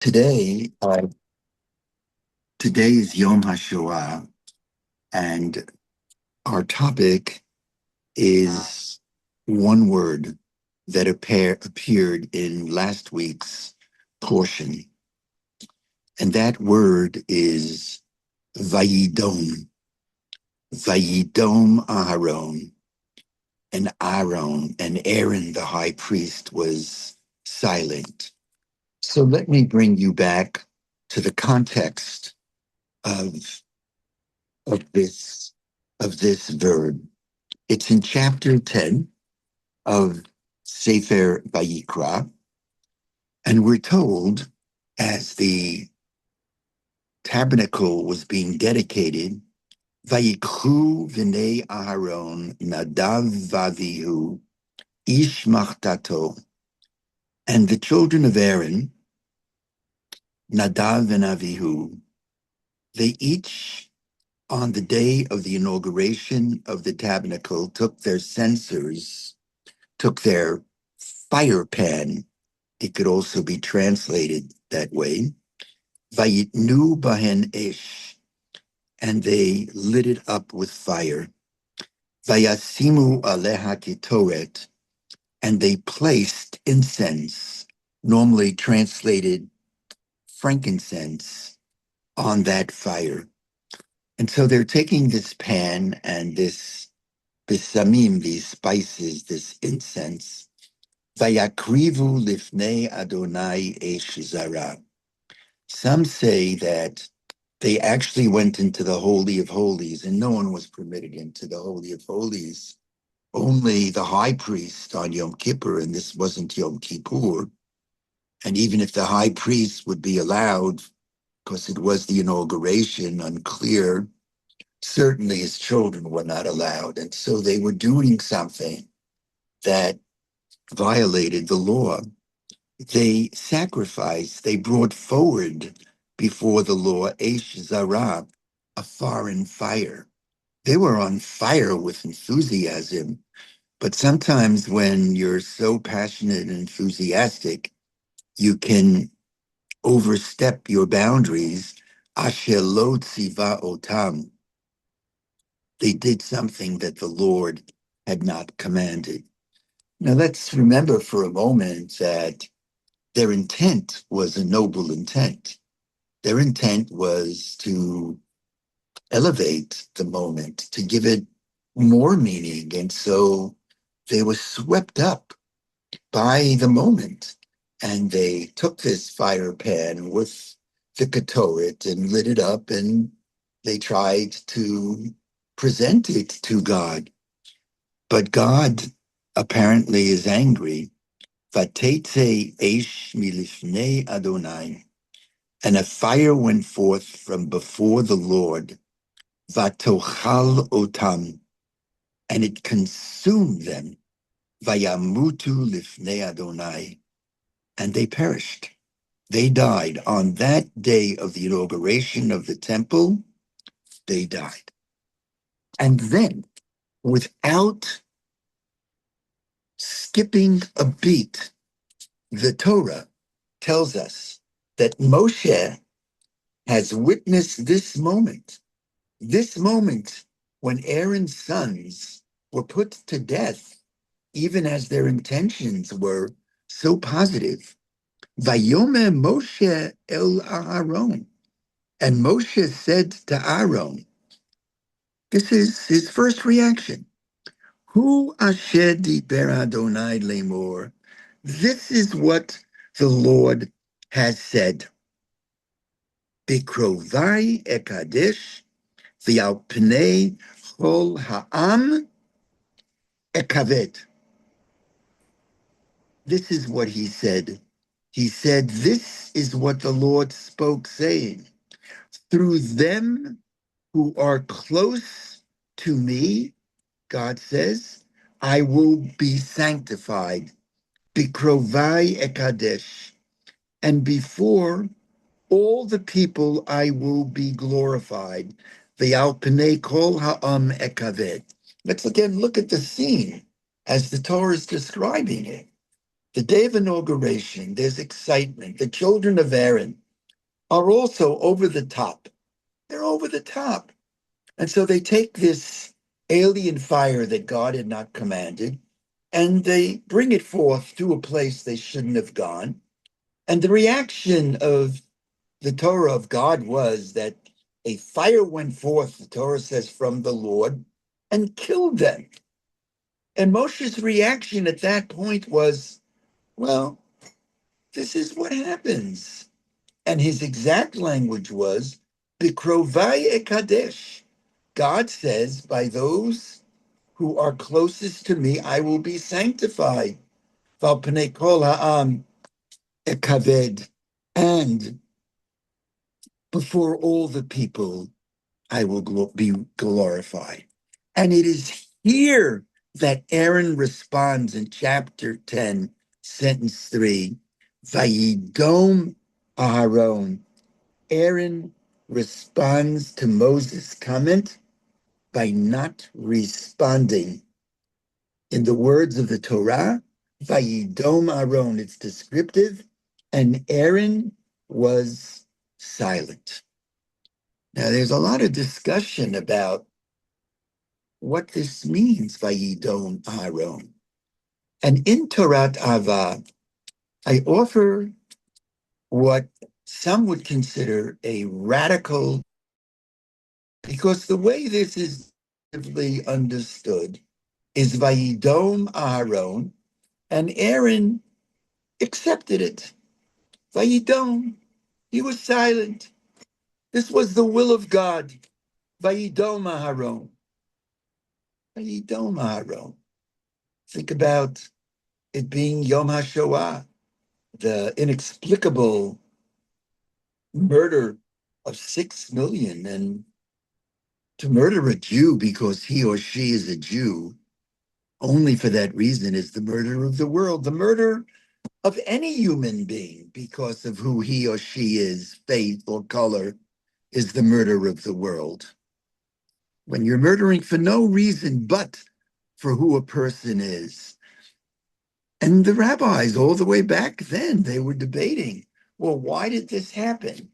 Today, today is Yom Hashoah, and our topic is one word that appeared in last week's portion, and that word is Vayidom. Vayidom Aharon, and Aaron, the high priest, was silent. So let me bring you back to the context of of this of this verb. It's in chapter 10 of Sefer Vayikra, and we're told as the tabernacle was being dedicated, Vayikhu v'nei Aharon Nadav v'Avihu ish machtato, and the children of Aaron, Nadav and Avihu, they each on the day of the inauguration of the tabernacle took their censers, took their fire pan. It could also be translated that way. Vayitnu bahen esh, and they lit it up with fire. Vayasimu aleha kitoret, and they placed incense, normally translated frankincense, on that fire. And so they're taking this pan and this bisamim, these spices, this incense, vayakrivu lifnei Adonai esh zara. Some say that they actually went into the Holy of Holies, and no one was permitted into the Holy of Holies. Only the high priest on Yom Kippur, and this wasn't Yom Kippur. And even if the high priest would be allowed, because it was the inauguration, unclear, certainly his children were not allowed. And so they were doing something that violated the law. They sacrificed, they brought forward before the law Eish Zara, a foreign fire. They were on fire with enthusiasm, but sometimes when you're so passionate and enthusiastic, you can overstep your boundaries. Asher lo tziva otam. They did something that the Lord had not commanded. Now let's remember for a moment that their intent was a noble intent. Their intent was to elevate the moment, to give it more meaning. And so they were swept up by the moment. And they took this fire pan with the ketoret and lit it up, and they tried to present it to God. But God apparently is angry. Vatetse eish milifnei Adonai, and a fire went forth from before the Lord, vatochal otam, and it consumed them, vayamutu lifnei Adonai, and they perished. They died on that day of the inauguration of the temple. They died. And then, without skipping a beat, the Torah tells us that Moshe has witnessed this moment when Aaron's sons were put to death, even as their intentions were so positive. Vayomer Moshe el Aaron. And Moshe said to Aaron, this is his first reaction. Hu asher diber Adonai lemor. This is what the Lord has said. Bikrovai ekadesh v'al pnei chol ha'am ekavet. This is what he said. He said, this is what the Lord spoke, saying, through them who are close to me, God says, I will be sanctified. Bikrovai ekadesh. And before all the people I will be glorified. Ve'al pnei kol ha'am ekaved. Let's again look at the scene as the Torah is describing it. The day of inauguration, there's excitement. The children of Aaron are also over the top. They're over the top. And so they take this alien fire that God had not commanded, and they bring it forth to a place they shouldn't have gone. And the reaction of the Torah of God was that a fire went forth, the Torah says, from the Lord and killed them. And Moshe's reaction at that point was, well, this is what happens. And his exact language was, Bikrovai ekadesh. God says, by those who are closest to me, I will be sanctified. Val pnei kol ha'am ekaved. And before all the people, I will be glorified. And it is here that Aaron responds in chapter 10, sentence 3, Vayidom Aharon. Aaron responds to Moses' comment by not responding. In the words of the Torah, Vayidom Aharon, it's descriptive, and Aaron was silent. Now, there's a lot of discussion about what this means, Vayidom Aharon. And in Torat Ava, I offer what some would consider a radical, because the way this is understood is Vayidom Aharon, and Aaron accepted it. Vayidom, he was silent. This was the will of God. Vayidom Aharon. Vayidom Aharon. Think about it being Yom Hashoah, the inexplicable murder of 6 million. And to murder a Jew because he or she is a Jew, only for that reason, is the murder of the world, the murder of any human being because of who he or she is, faith or color, is the murder of the world. When you're murdering for no reason but for who a person is. And the rabbis, all the way back then, they were debating, well, why did this happen?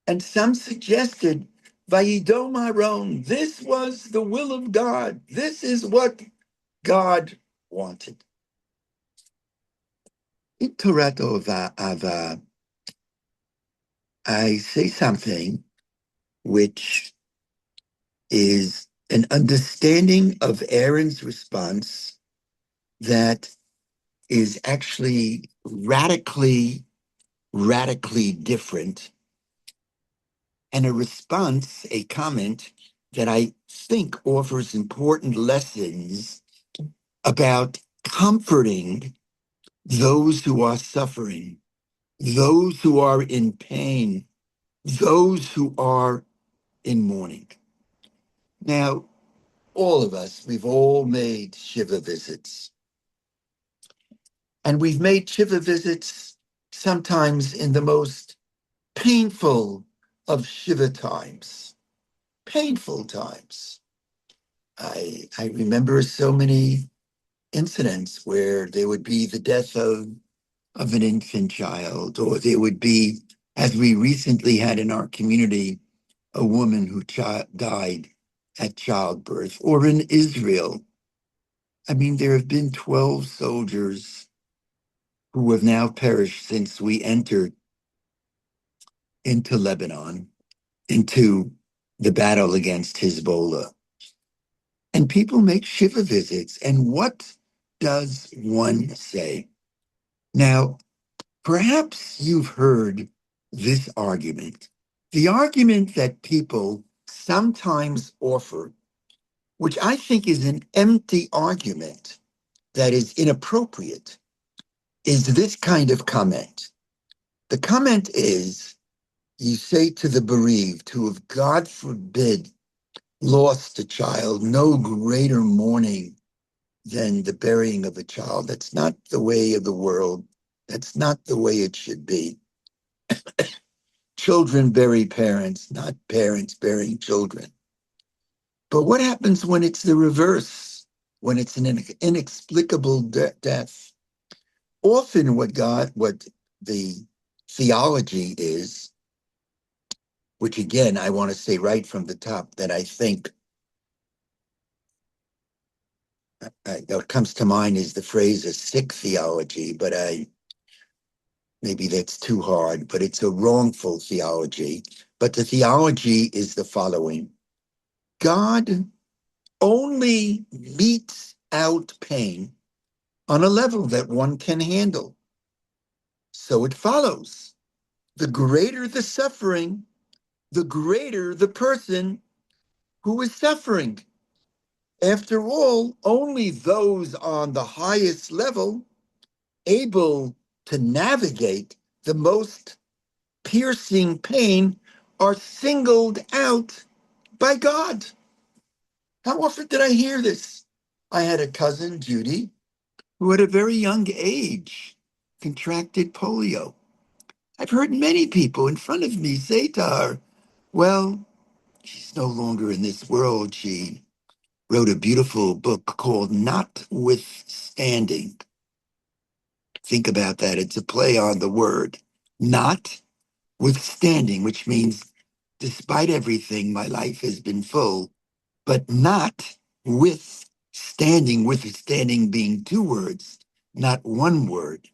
And some suggested, Vayidom Aharon, this was the will of God. This is what God wanted. In Torat Ava, I say something which is an understanding of Aaron's response that is actually radically different, and a response, a comment that I think offers important lessons about comforting those who are suffering, those who are in pain, those who are in mourning. Now, all of us, we've all made Shiva visits. And we've made Shiva visits sometimes in the most painful of Shiva times, painful times. I remember so many incidents where there would be the death of an infant child, or there would be, as we recently had in our community, a woman who died at childbirth, or in Israel. I mean, there have been 12 soldiers who have now perished since we entered into Lebanon, into the battle against Hezbollah. And people make Shiva visits. And what does one say? Now, perhaps you've heard this argument, the argument that people sometimes offer, which I think is an empty argument that is inappropriate, is this kind of comment. The comment is, you say to the bereaved who have, God forbid, lost a child, no greater mourning than the burying of a child. That's not the way of the world. That's not the way it should be. Children bury parents, not parents burying children. But what happens when it's the reverse, when it's an inexplicable death? Often what the theology is, which again, I want to say right from the top that I think what comes to mind is the phrase a sick theology, but maybe that's too hard, but it's a wrongful theology. But the theology is the following: God only metes out pain on a level that one can handle. So it follows the greater the suffering, the greater the person who is suffering. After all, only those on the highest level able to navigate the most piercing pain are singled out by God. How often did I hear this? I had a cousin, Judy, who at a very young age contracted polio. I've heard many people in front of me say to her, well, she's no longer in this world. She wrote a beautiful book called Notwithstanding. Think about that. It's a play on the word notwithstanding, which means despite everything, my life has been full, but not withstanding being two words, not one word.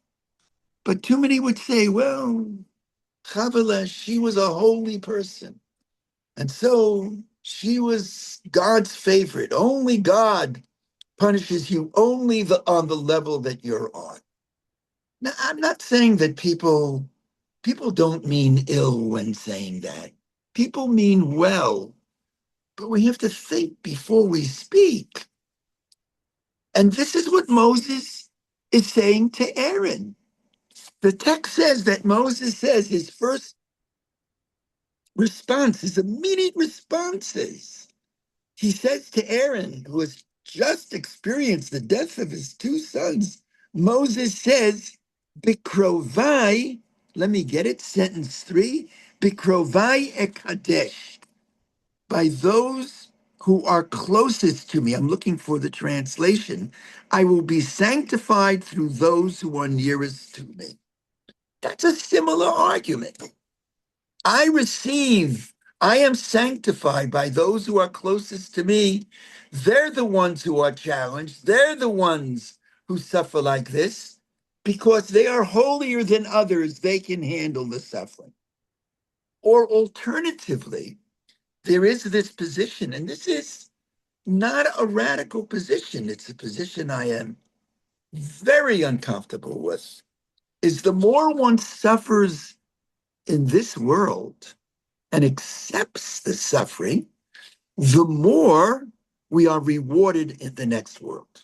But too many would say, well, Chavala, she was a holy person. And so she was God's favorite. Only God punishes you only on the level that you're on. Now, I'm not saying that people don't mean ill when saying that. People mean well, but we have to think before we speak. And this is what Moses is saying to Aaron. The text says that Moses says his first response, his immediate response is, he says to Aaron, who has just experienced the death of his two sons, Moses says, Bikrovai, let me get it, sentence 3, Bikrovai ekadesh, by those who are closest to me, I'm looking for the translation, I will be sanctified through those who are nearest to me. That's a similar argument. I am sanctified by those who are closest to me. They're the ones who are challenged. They're the ones who suffer like this because they are holier than others. They can handle the suffering. Or alternatively, there is this position, and this is not a radical position. It's a position I am very uncomfortable with, is the more one suffers in this world, and accepts the suffering, the more we are rewarded in the next world.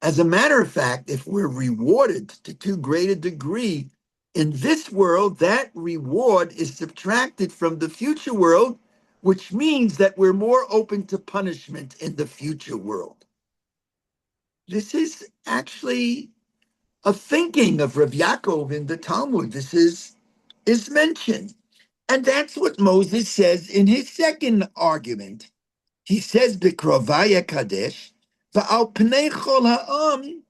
As a matter of fact, if we're rewarded to too great a degree in this world, that reward is subtracted from the future world, which means that we're more open to punishment in the future world. This is actually a thinking of Rav Yaakov in the Talmud. This is mentioned. And that's what Moses says in his second argument. He says, Bikrovaya Kadesh, Va'al Pnei Chol Ha'am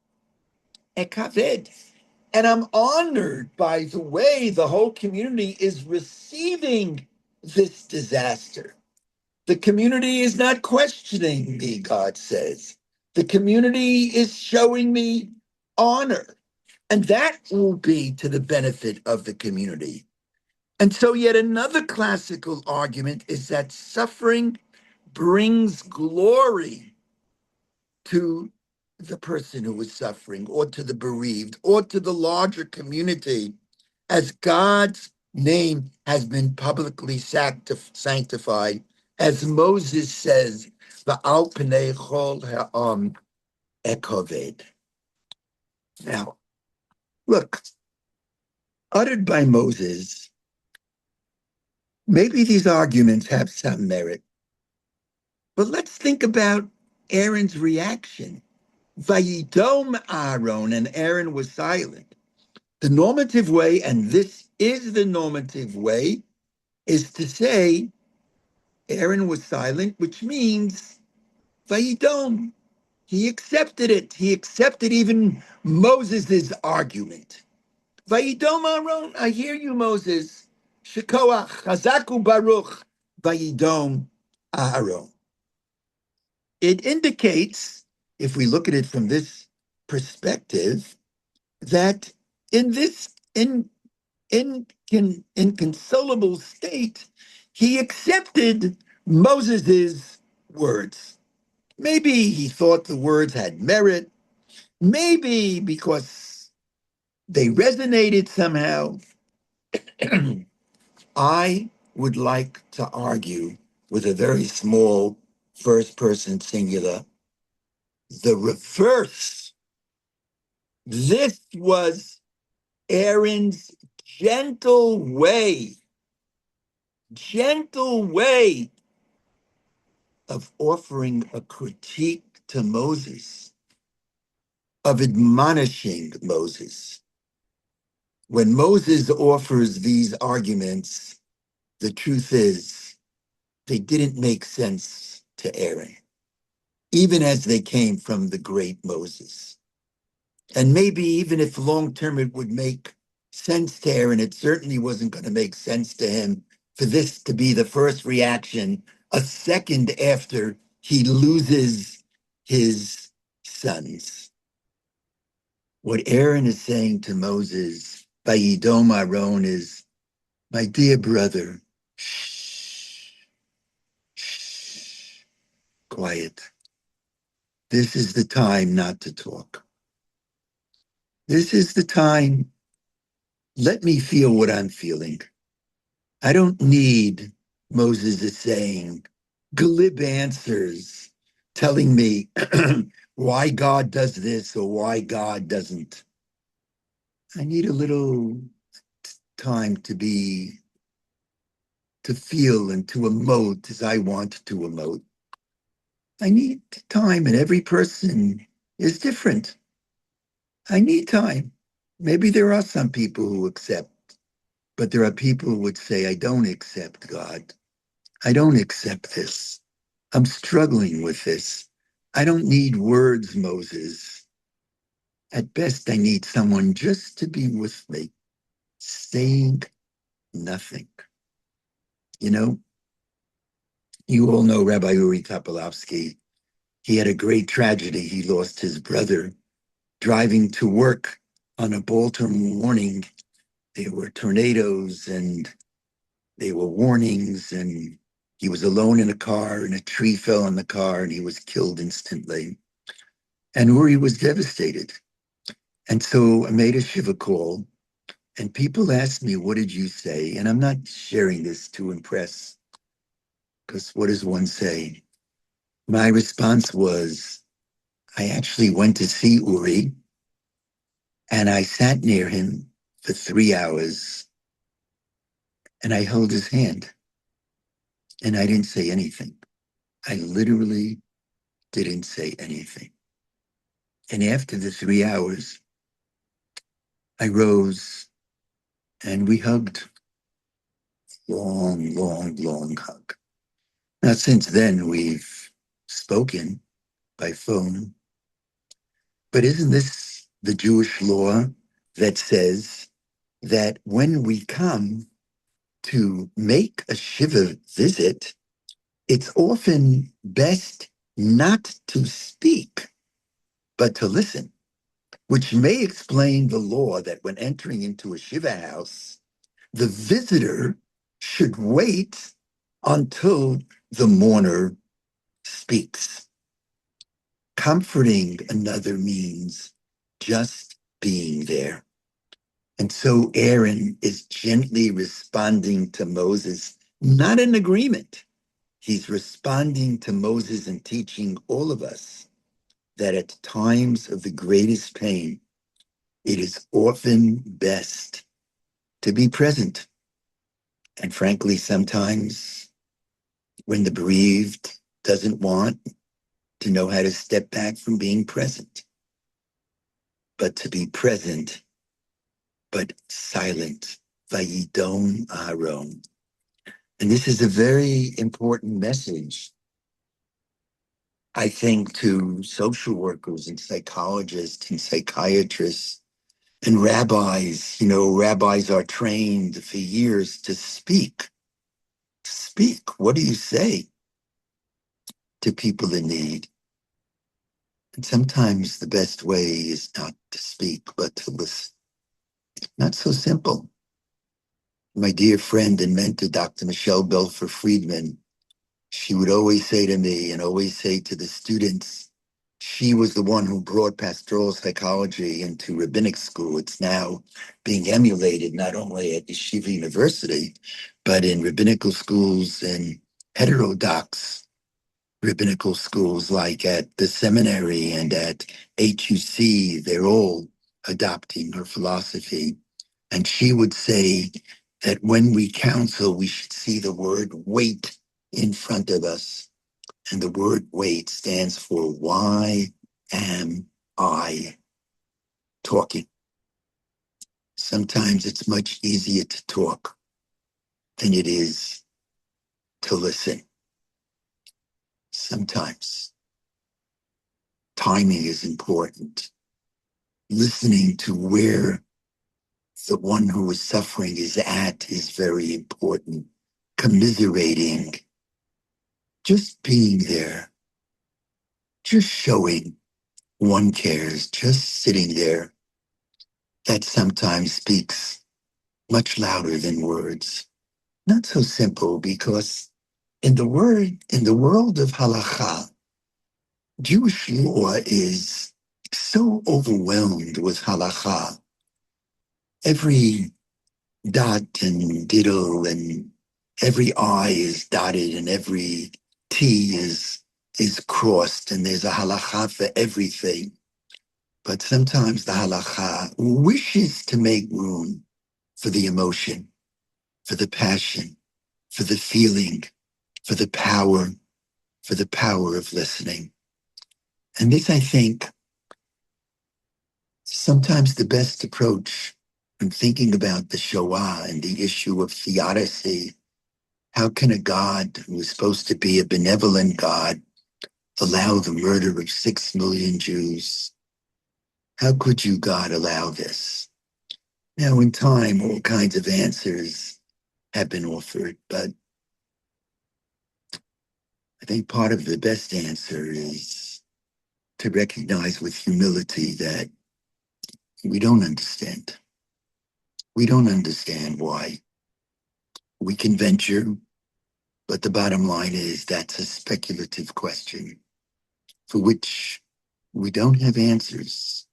Ekaved. And I'm honored by the way the whole community is receiving this disaster. The community is not questioning me, God says. The community is showing me honor. And that will be to the benefit of the community. And so, yet another classical argument is that suffering brings glory to the person who is suffering, or to the bereaved, or to the larger community, as God's name has been publicly sanctified, as Moses says, "Va'al pnei chol ha'am ekoved." Now, look, uttered by Moses, maybe these arguments have some merit. But let's think about Aaron's reaction. Vayidom Aaron, and Aaron was silent. The normative way, and this is the normative way, is to say Aaron was silent, which means Vayidom. He accepted it. He accepted even Moses' argument. Vayidom Aaron, I hear you, Moses. Shekoach, chazaku baruch, vayidom Aaron. It indicates, if we look at it from this perspective, that in this inconsolable state, he accepted Moses's words. Maybe he thought the words had merit, maybe because they resonated somehow. I would like to argue with a very small first person singular, the reverse. This was Aaron's gentle way of offering a critique to Moses, of admonishing Moses. When Moses offers these arguments, the truth is they didn't make sense to Aaron, even as they came from the great Moses. And maybe even if long term it would make sense to Aaron, it certainly wasn't going to make sense to him for this to be the first reaction a second after he loses his sons. What Aaron is saying to Moses by Yidom Aaron is, my dear brother, shh, shh, quiet. This is the time not to talk. This is the time. Let me feel what I'm feeling. I don't need, Moses is saying, glib answers telling me why God does this or why God doesn't. I need a little time to feel and to emote as I want to emote. I need time, and every person is different. I need time. Maybe there are some people who accept, but there are people who would say, I don't accept God. I don't accept this. I'm struggling with this. I don't need words, Moses. At best, I need someone just to be with me, saying nothing. You know, you all know Rabbi Uri Topolovsky. He had a great tragedy. He lost his brother driving to work on a Baltimore morning. There were tornadoes and there were warnings, and he was alone in a car, and a tree fell on the car, and he was killed instantly. And Uri was devastated. And so I made a Shiva call, and people asked me, what did you say? And I'm not sharing this to impress, because what does one say? My response was, I actually went to see Uri, and I sat near him for 3 hours, and I held his hand, and I didn't say anything. I literally didn't say anything. And after the 3 hours, I rose and we hugged. Long, long, long hug. Now, since then, we've spoken by phone. But isn't this the Jewish law that says that when we come to make a Shiva visit, it's often best not to speak, but to listen, which may explain the law that when entering into a Shiva house, the visitor should wait until the mourner speaks. Comforting another means just being there. And so Aaron is gently responding to Moses, not in agreement. He's responding to Moses and teaching all of us that at times of the greatest pain, it is often best to be present. And frankly, sometimes when the bereaved doesn't want to know how to step back from being present, but to be present, but silent. Vayidom Aaron. And this is a very important message I think to social workers and psychologists and psychiatrists and rabbis. Rabbis are trained for years to speak. Speak. What do you say to people in need? And sometimes the best way is not to speak, but to listen. Not so simple. My dear friend and mentor, Dr. Michelle Belfer Friedman, she would always say to me and always say to the students, she was the one who brought pastoral psychology into rabbinic school. It's now being emulated not only at Yeshiva University, but in rabbinical schools and heterodox rabbinical schools like at the seminary and at HUC. They're all adopting her philosophy. And she would say that when we counsel, we should see the word wait in front of us. And the word wait stands for why am I talking? Sometimes it's much easier to talk than it is to listen. Sometimes timing is important. Listening to where the one who is suffering is at is very important. Commiserating, just being there, just showing one cares, just sitting there, that sometimes speaks much louder than words. Not so simple because in the world of halakha, Jewish law is so overwhelmed with halakha. Every dot and diddle and every I is dotted and every T is crossed and there's a halakha for everything. But sometimes the halakha wishes to make room for the emotion, for the passion, for the feeling, for the power of listening. And this, I think, sometimes the best approach when thinking about the Shoah and the issue of theodicy. How can a God who is supposed to be a benevolent God allow the murder of 6 million Jews? How could you, God, allow this? Now, in time, all kinds of answers have been offered, but I think part of the best answer is to recognize with humility that we don't understand. We don't understand why. We can venture, but the bottom line is that's a speculative question for which we don't have answers.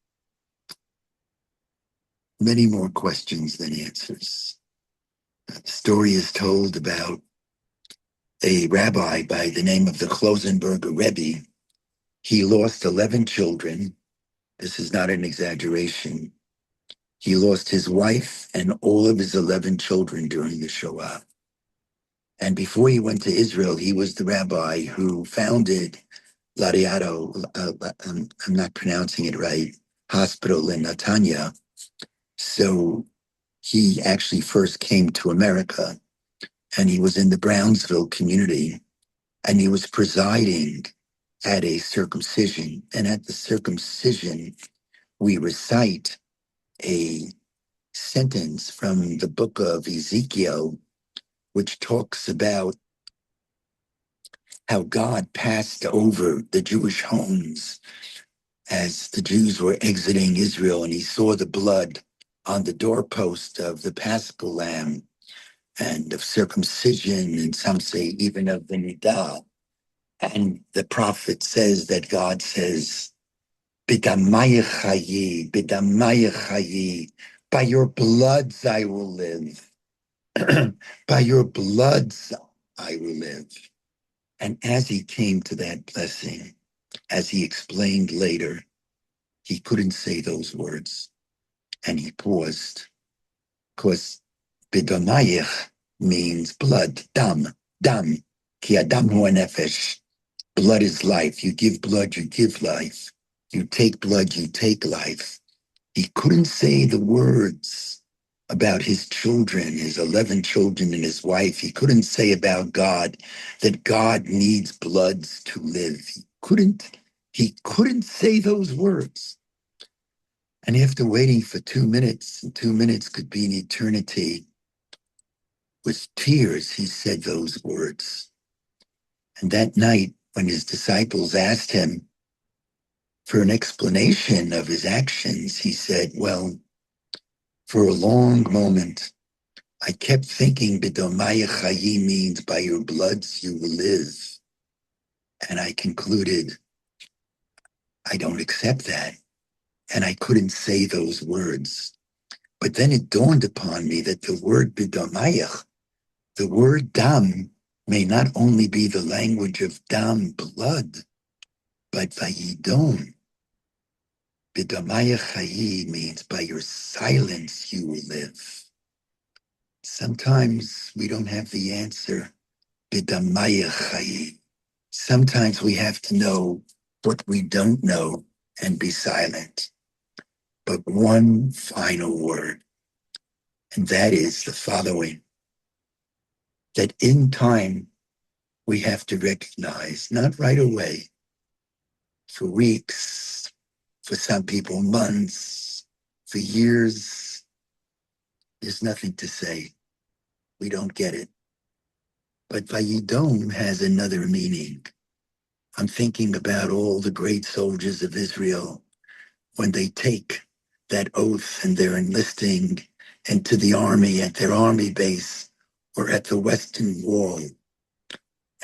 Many more questions than answers. The story is told about a rabbi by the name of the Klosenberger Rebbe. He lost 11 children. This is not an exaggeration. He lost his wife and all of his 11 children during the Shoah. And before he went to Israel, he was the rabbi who founded Lariato, I'm not pronouncing it right, hospital in Netanya. So he actually first came to America and he was in the Brownsville community and he was presiding at a circumcision. And at the circumcision, we recite a sentence from the book of Ezekiel, which talks about how God passed over the Jewish homes as the Jews were exiting Israel, and he saw the blood on the doorpost of the Paschal lamb and of circumcision, and some say even of the Nidah. And the prophet says that God says, B'damayich chayi, b'damayich chayi, by your bloods I will live. By your bloods I will live. And as he came to that blessing, as he explained later, he couldn't say those words. And he paused, because B'damayich means blood, dam, ki adam hu nefesh. Blood is life. You give blood, you give life. You take blood, you take life. He couldn't say the words about his children, his 11 children and his wife. He couldn't say about God that God needs bloods to live. He couldn't say those words. And after waiting for 2 minutes, and 2 minutes could be an eternity, with tears, he said those words. And that night, when his disciples asked him for an explanation of his actions, he said, well, for a long moment, I kept thinking Bidomaya Chayi means by your bloods you will live. And I concluded, I don't accept that. And I couldn't say those words. But then it dawned upon me that the word Bidomaya, the word dam, may not only be the language of dam, blood, but Vayidom. Bidomaya Chayi means by your silence you will live. Sometimes we don't have the answer. Bidamaya Chayi. Sometimes we have to know what we don't know and be silent. But one final word, and that is the following, that in time we have to recognize, not right away, for weeks, for some people months, for years, there's nothing to say. We don't get it. But Vayidom has another meaning. I'm thinking about all the great soldiers of Israel when they take that oath and they're enlisting into the army at their army base or at the Western Wall.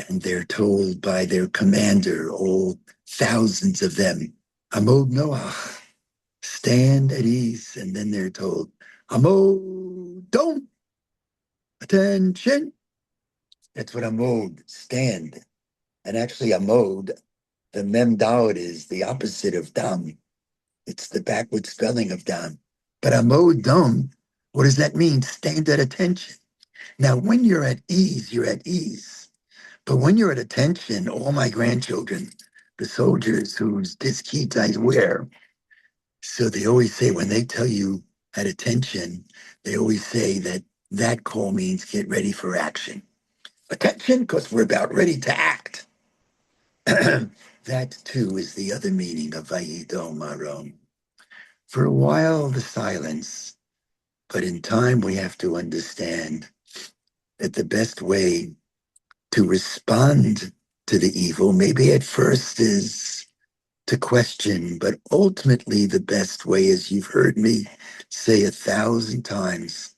And they're told by their commander, all thousands of them, Amod Noach, stand at ease. And then they're told, Amod, don't, attention. That's what Amod, stand. And actually, Amod, the Mem Dalet is the opposite of Dam. It's the backward spelling of Dam. But Amod Dam, what does that mean? Stand at attention. Now, when you're at ease, you're at ease. But when you're at attention, all my grandchildren, the soldiers whose diskits I wear, so they always say when they tell you at attention, they always say that that call means get ready for action. Attention, because we're about ready to act. That too is the other meaning of Vayidom Marom. For a while, the silence, but in time we have to understand that the best way to respond to the evil, maybe at first, is to question, but ultimately the best way, as you've heard me say 1,000 times,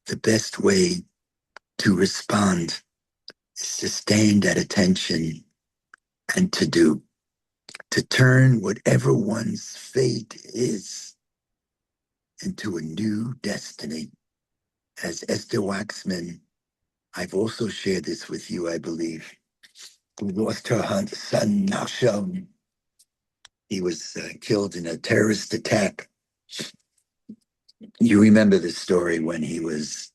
the best way to respond is to stand at attention and to turn whatever one's fate is into a new destiny. As Esther Waxman, I've also shared this with you, I believe, who lost her son, Nashon. He was killed in a terrorist attack. You remember the story when he was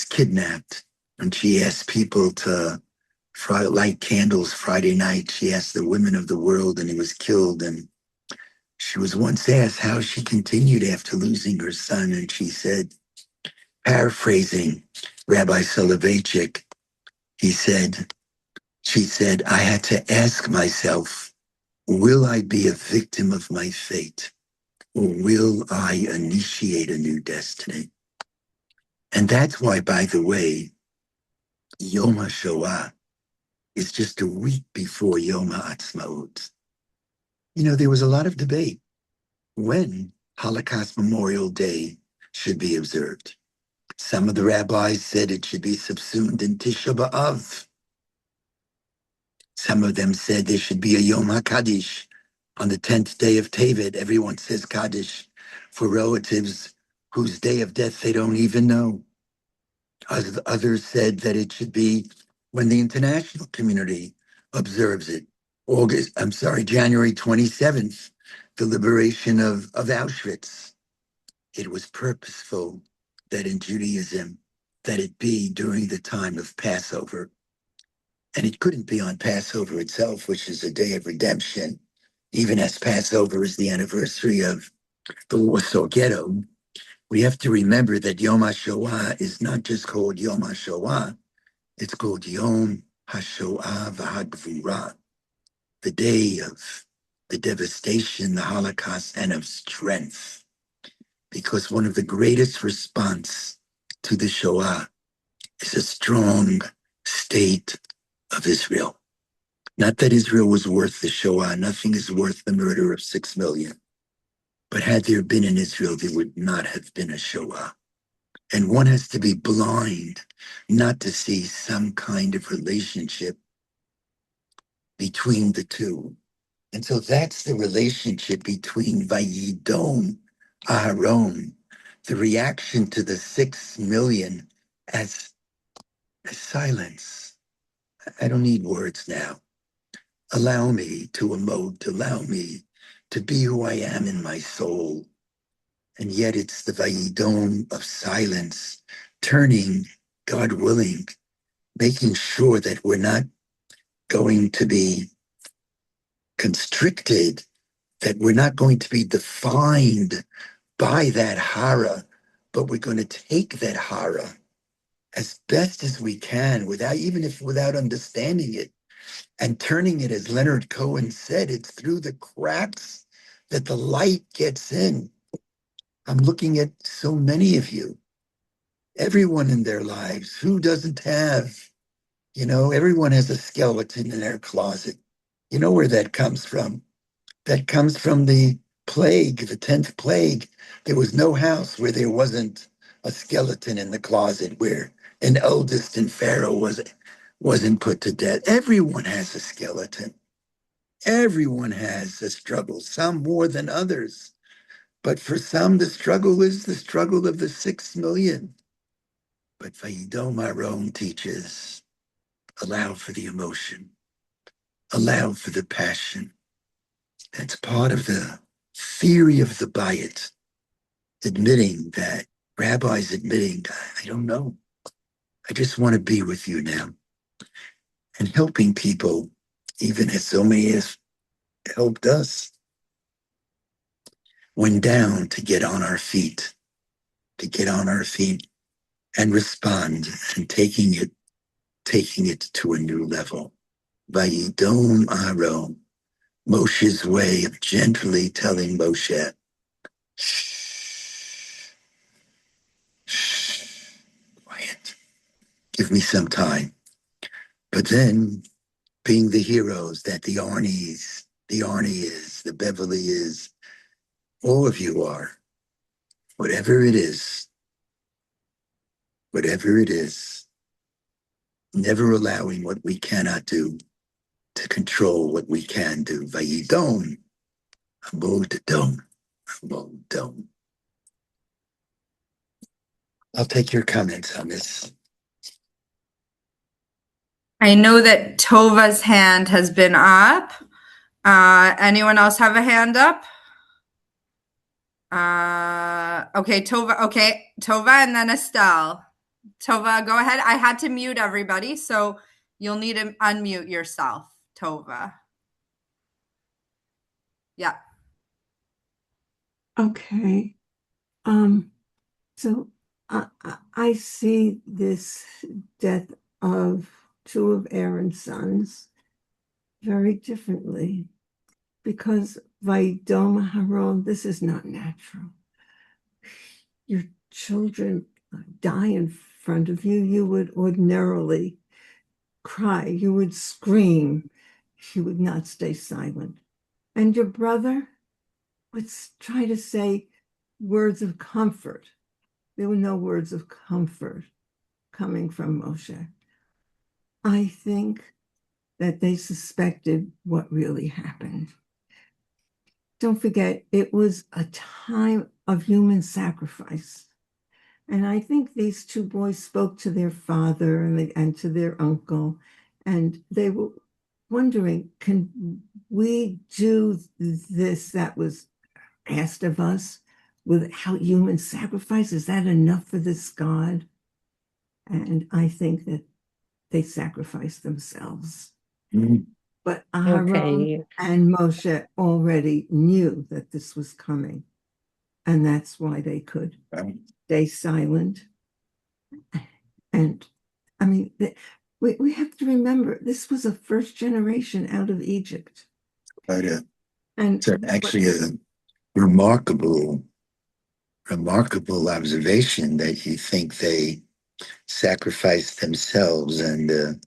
kidnapped, and she asked people to light candles Friday night. She asked the women of the world, and he was killed. And she was once asked how she continued after losing her son, and she said, paraphrasing Rabbi Soloveitchik, she said, I had to ask myself, will I be a victim of my fate, or will I initiate a new destiny? And that's why, by the way, Yom HaShoah is just a week before Yom HaAtzmaut. You know, there was a lot of debate when Holocaust Memorial Day should be observed. Some of the rabbis said it should be subsumed in Tisha B'Av. Some of them said there should be a Yom HaKaddish on the 10th day of Tevet. Everyone says Kaddish for relatives whose day of death they don't even know. Others said that it should be when the international community observes it. January 27th, the liberation of Auschwitz. It was purposeful that in Judaism, that it be during the time of Passover. And it couldn't be on Passover itself, which is a day of redemption, even as Passover is the anniversary of the Warsaw Ghetto, we have to remember that Yom HaShoah is not just called Yom HaShoah, it's called Yom HaShoah v'Hagvura, the day of the devastation, the Holocaust, and of strength. Because one of the greatest response to the Shoah is a strong state of Israel. Not that Israel was worth the Shoah, nothing is worth the murder of 6 million. But had there been an Israel, there would not have been a Shoah. And one has to be blind not to see some kind of relationship between the two. And so that's the relationship between Vayidom Aharon, the reaction to the 6 million as silence. I don't need words now. Allow me to emote, allow me to be who I am in my soul. And yet it's the Vayidom of silence, turning, God willing, making sure that we're not going to be constricted, that we're not going to be defined by that hara, but we're going to take that hara as best as we can, without understanding it, and turning it, as Leonard Cohen said, it's through the cracks that the light gets in. I'm looking at so many of you, everyone in their lives, who doesn't have, everyone has a skeleton in their closet. You know where that comes from? That comes from the plague, the 10th plague. There was no house where there wasn't a skeleton in the closet, where an eldest in Pharaoh wasn't put to death. Everyone has a skeleton. Everyone has a struggle, some more than others. But for some, the struggle is the struggle of the 6 million. But Vayidom Aharon teaches, allow for the emotion, allow for the passion. That's part of the theory of the Bayit, rabbis admitting, I don't know. I just want to be with you now. And helping people, even as so many has helped us, when down, to get on our feet, and respond, and taking it to a new level. Vayidom Aharon, Moshe's way of gently telling Moshe, shh, shh, quiet, give me some time. But then being the heroes that the Arnie is, the Beverly is, all of you are, whatever it is, never allowing what we cannot do to control what we can do. Vayidom, Amod Dom. I'll take your comments on this. I know that Tova's hand has been up. Anyone else have a hand up? Okay, Tova and then Estelle. Tova, go ahead. I had to mute everybody, so you'll need to unmute yourself, Tova. Yeah. Okay. So I see this death of two of Aaron's sons very differently, because Vayidom Aharon, this is not natural. Your children die in front of you, you would ordinarily cry, you would scream, you would not stay silent. And your brother would try to say words of comfort. There were no words of comfort coming from Moshe. I think that they suspected what really happened. Don't forget, it was a time of human sacrifice. And I think these two boys spoke to their father and to their uncle, and they were wondering, can we do this that was asked of us without human sacrifice? Is that enough for this God? And I think that they sacrificed themselves. Mm. But Aharon and Moshe already knew that this was coming, and that's why they could stay silent. And I mean, we have to remember this was a first generation out of Egypt. But And it's actually a remarkable, remarkable observation that you think they sacrificed themselves and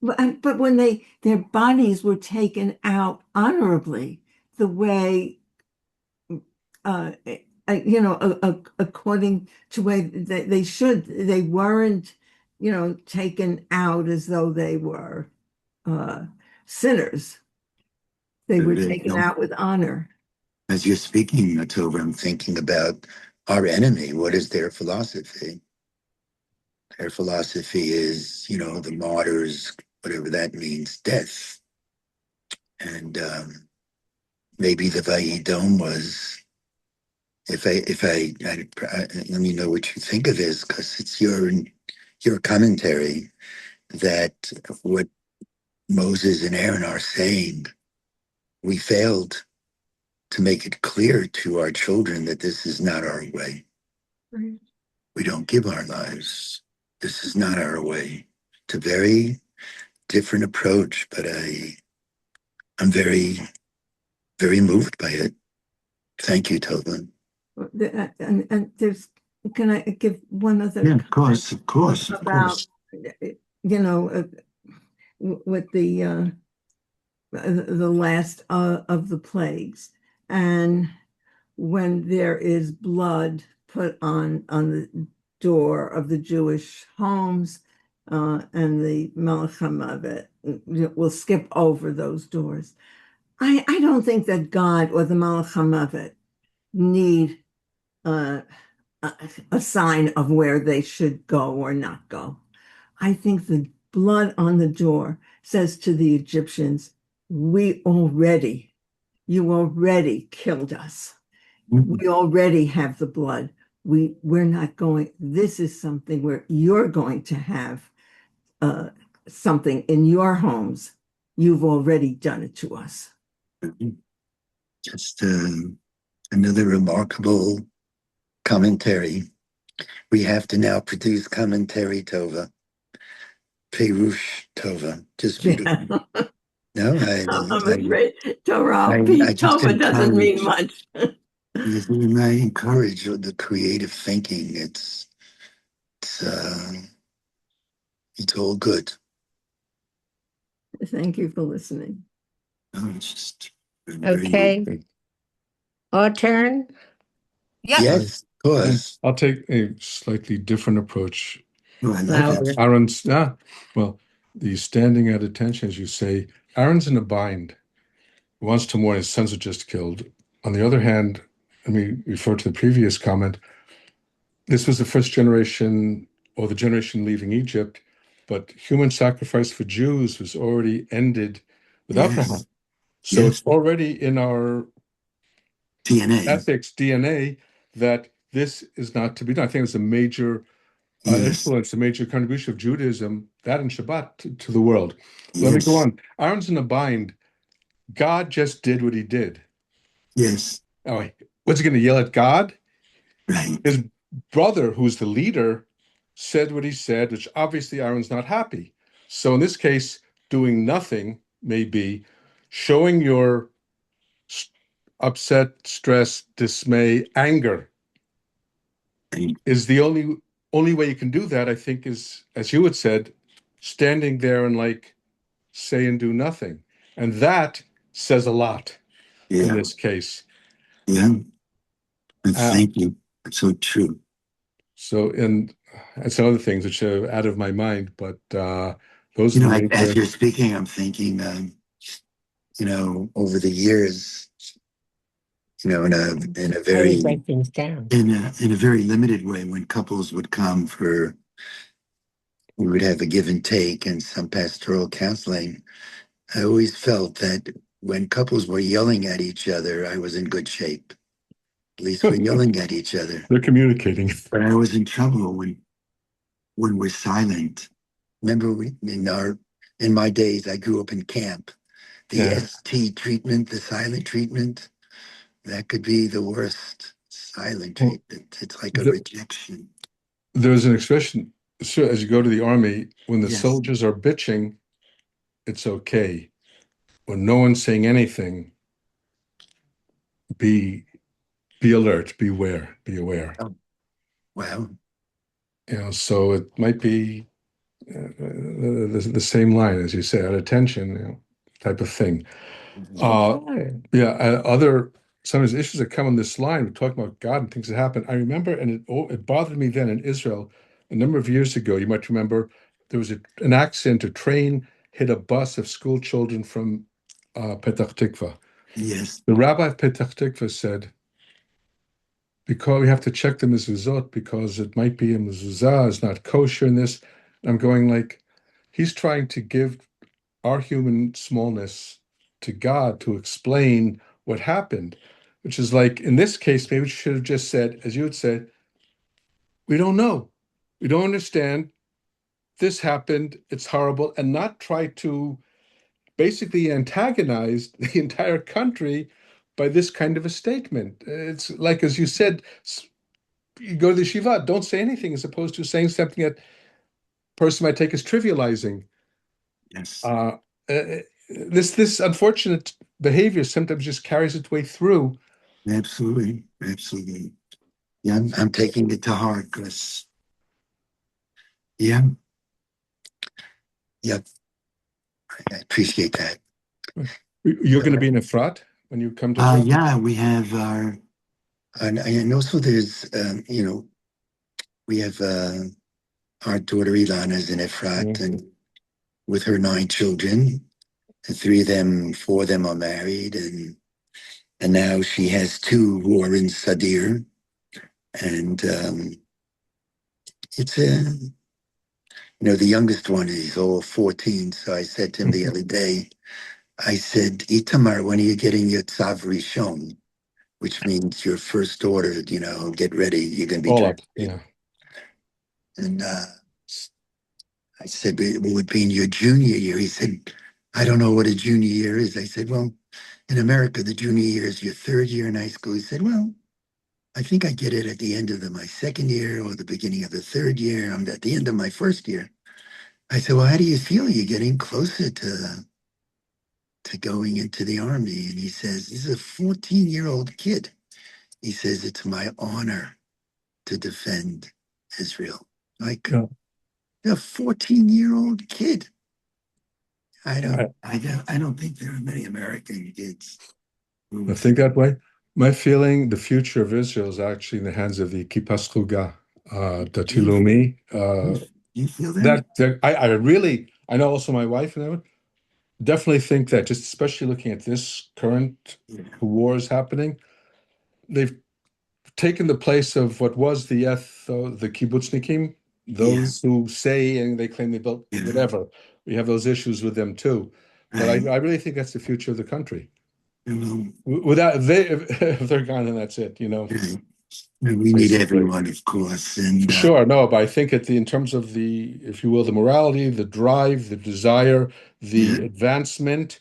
but when their bodies were taken out honorably, the way uh, according to way they should, they weren't, taken out as though they were uh, sinners. They were you taken know, out with honor. as you're speaking, Tova, I'm thinking about our enemy. What is their philosophy? Their philosophy is, the martyrs, whatever that means, death. And maybe the Vayidom was, let me know what you think of this, because it's your commentary that what Moses and Aaron are saying, we failed to make it clear to our children that this is not our way. Right. We don't give our lives. This is not our way. It's a very different approach, but I'm very, very moved by it. Thank you, Tobin. And there's, can I give one other Yeah, of course, about, with the last of the plagues, and when there is blood put on the door of the Jewish homes, and the Melech HaMavet will skip over those doors. I don't think that God or the Melech HaMavet need uh, a sign of where they should go or not go. I think the blood on the door says to the Egyptians, you already killed us. We already have the blood. We're not going, this is something where you're going to have something in your homes. You've already done it to us. Just another remarkable commentary. We have to now produce commentary, Tova. Perush Tova. Just beautiful. Yeah. No, I'm afraid Torah I just Tova doesn't mean encourage, much. I encourage the creative thinking. It's it's all good. Thank you for listening. Oh, it's just Okay. Our turn. Yes. Yes, of course. I'll take a slightly different approach. Oh, I love it. Aaron's, well, the standing at attention, as you say, Aaron's in a bind. He wants to mourn his sons are just killed. On the other hand, let me refer to the previous comment. This was the first generation or the generation leaving Egypt, but human sacrifice for Jews was already ended with Abraham. So it's already in our DNA. ethics DNA that this is not to be done. I think it's a major influence, a major contribution of Judaism, that and Shabbat, to the world. Let me go on. Aaron's in a bind. God just did what he did. Yes. Oh, what's he going to yell at God? Right. His brother, who's the leader, said what he said, which obviously Aaron's not happy. So in this case, doing nothing may be showing your upset, stress, dismay, anger is the only way you can do that, I think, is, as you had said, standing there and say and do nothing. And that says a lot in this case. Yeah. Thank you. It's so true. So, and some other things which are out of my mind, but those are the major... As you're speaking, I'm thinking, over the years, in a very in a very limited way, when couples would come we would have a give and take and some pastoral counseling. I always felt that when couples were yelling at each other, I was in good shape. At least we're yelling at each other. They're communicating. But I was in trouble when we're silent. Remember, in my days, I grew up in camp. The ST treatment, the silent treatment, that could be the worst. silent Well, treatment. It's like a the, rejection. there's an expression, so as you go to the army, when the Yes. soldiers are bitching, it's okay. When no one's saying anything, be alert, beware, be aware. Oh, wow. So it might be the same line as you say, at attention, type of thing. Yeah, some of the issues that come on this line, we're talking about God and things that happen. I remember, and it bothered me then in Israel a number of years ago. You might remember there was an accident. A train hit a bus of school children from Petach Tikva. Yes. The rabbi of Petach Tikva said, because we have to check the mezuzot because it might be a mezuzah, it's not kosher in this. I'm going like, he's trying to give our human smallness to God to explain what happened, which is like, in this case, maybe we should have just said, as you had said, we don't know. We don't understand. This happened. It's horrible. And not try to basically antagonize the entire country by this kind of a statement. It's like, as you said, you go to the shiva, don't say anything, as opposed to saying something that person might take as trivializing. Yes. This unfortunate behavior sometimes just carries its way through. Absolutely. Absolutely. Yeah, I'm taking it to heart because, yeah, yep, I appreciate that. You're going to be in a frat when you come to Israel? Yeah, we have and also there's, we have our daughter Ilana's in Efrat, and with her 9 children, and 4 of them are married, and now she has 2 who are in Sadir, and it's the youngest one is all 14. So I said to him the other day, I said, Itamar, when are you getting your Tzav Rishon? Which means your first order, get ready, you're going to be All turned up, yeah. And I said, it would be in your junior year. He said, I don't know what a junior year is. I said, well, in America, the junior year is your 3rd year in high school. He said, well, I think I get it at the end of my 2nd year or the beginning of the 3rd year. I'm at the end of my 1st year. I said, well, how do you feel? You're getting closer to going into the army. And he says, this is a 14-year-old kid. He says, it's my honor to defend Israel. Like Yeah. a 14-year-old kid. I I, don't think there are many American kids I who think that way. My feeling, the future of Israel is actually in the hands of the Kippas Ruga, Dati you, Leumi. you feel that? I know also my wife and I would definitely think that, just especially looking at this current Yeah. wars happening, they've taken the place of what was the kibbutznikim, those who say and they claim they built whatever. We have those issues with them too. But Right. I really think that's the future of the country. Well, Without if they're gone, then that's it, right. We need basically. everyone, of course. And Sure, no, but I think in terms of the, if you will, the morality, the drive, the desire, the yeah, advancement,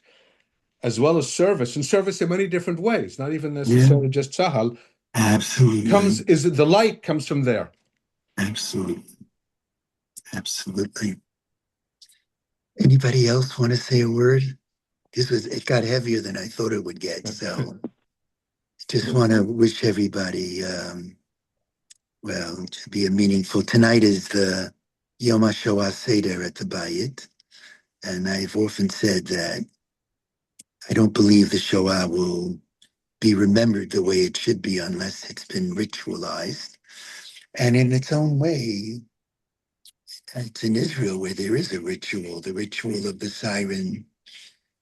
as well as service, and service in many different ways, not even yeah, necessarily just Tzahal, absolutely. the light comes from there. Absolutely. Absolutely. Anybody else want to say a word? It got heavier than I thought it would get. So just want to wish everybody, well, to be a meaningful. Tonight is the Yom HaShoah Seder at the Bayit. And I've often said that I don't believe the Shoah will be remembered the way it should be unless it's been ritualized. And in its own way, it's in Israel where there is a ritual, the ritual of the siren,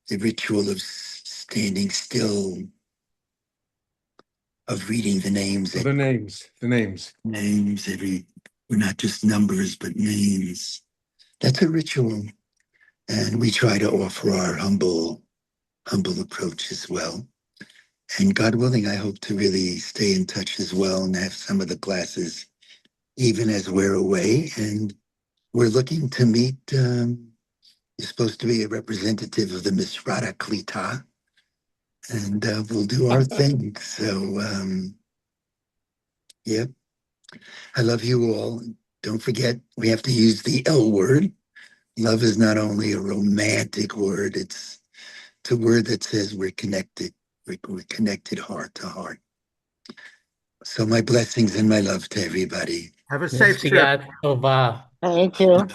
the ritual of standing still, of reading the names. The names. Names, we're not just numbers, but names. That's a ritual. And we try to offer our humble approach as well. And God willing, I hope to really stay in touch as well and have some of the classes even as we're away. And we're looking to meet, you're supposed to be a representative of the Misrata Klita, and we'll do our thing. So Yep. I love you all. Don't forget, we have to use the L word. Love is not only a romantic word, it's a word that says we're connected. We're connected heart to heart. So my blessings and my love to everybody. Have a safe trip. Tova. Thank you.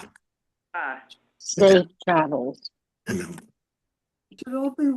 Safe travels. Hello. Should all be